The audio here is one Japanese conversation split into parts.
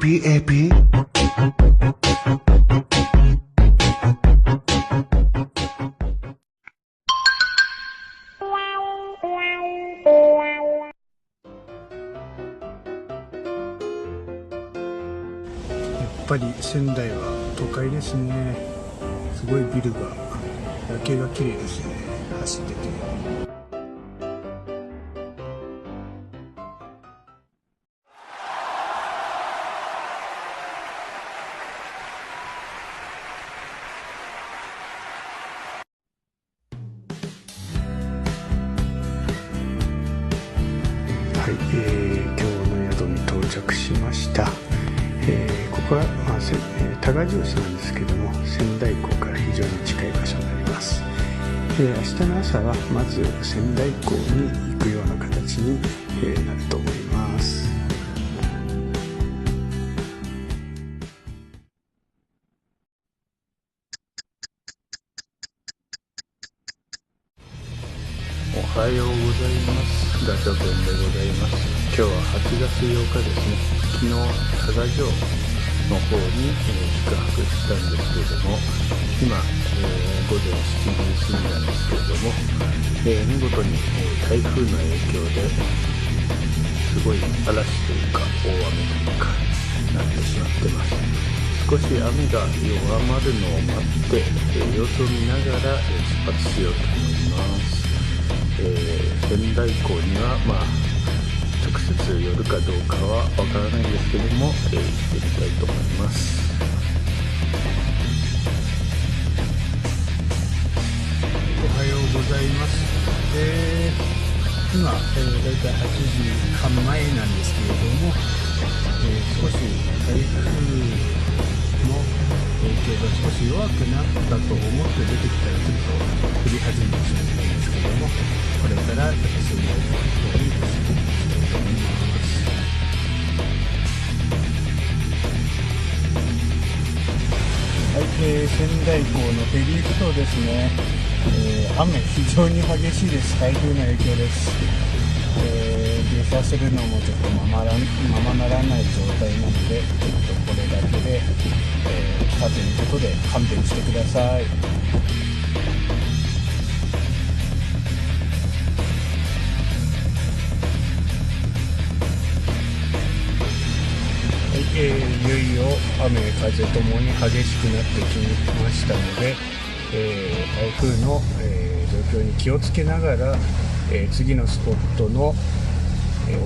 APAP やっぱり仙台は都会ですね。すごいビルが、夜景が綺麗ですね、走ってて。はい、今日の宿に到着しました。ここは、多賀城市なんですけども、仙台港から非常に近い場所になります。明日の朝はまず仙台港に行くような形に、なると思います。おはようございます。ガチャペンでございます。今日は8月8日ですね。昨日多賀城の方に、宿泊したんですけれども、今、午前7時過ぎなんですけれども、見事に、台風の影響ですごい嵐というか大雨というかなってしまってます。少し雨が弱まるのを待って、様子を見ながら、出発しようと思います。仙台港には、直接寄るかどうかはわからないんですけども、行ってみたいと思います。おはようございます。今、だいたい8時半前なんですけれども、少し台風の影響が少し弱くなったと思って出てきたらちょっと降り始めてしまったんですけども、これから仙台港に出発したいと思います。はい、仙台港のフェリー埠頭ですね。雨非常に激しいです。台風の影響です。下車するのもちょっとままならない状態なので、ちょっとこれだけで、来たということで勘弁してください。いよいよ雨風ともに激しくなってきましたので、台風の、状況に気をつけながら、次のスポットの、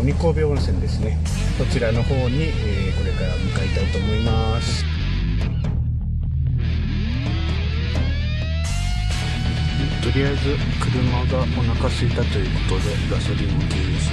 鬼首温泉ですね、こちらの方に、これから向かいたいと思います。とりあえず車がお腹空いたということでガソリンを給油し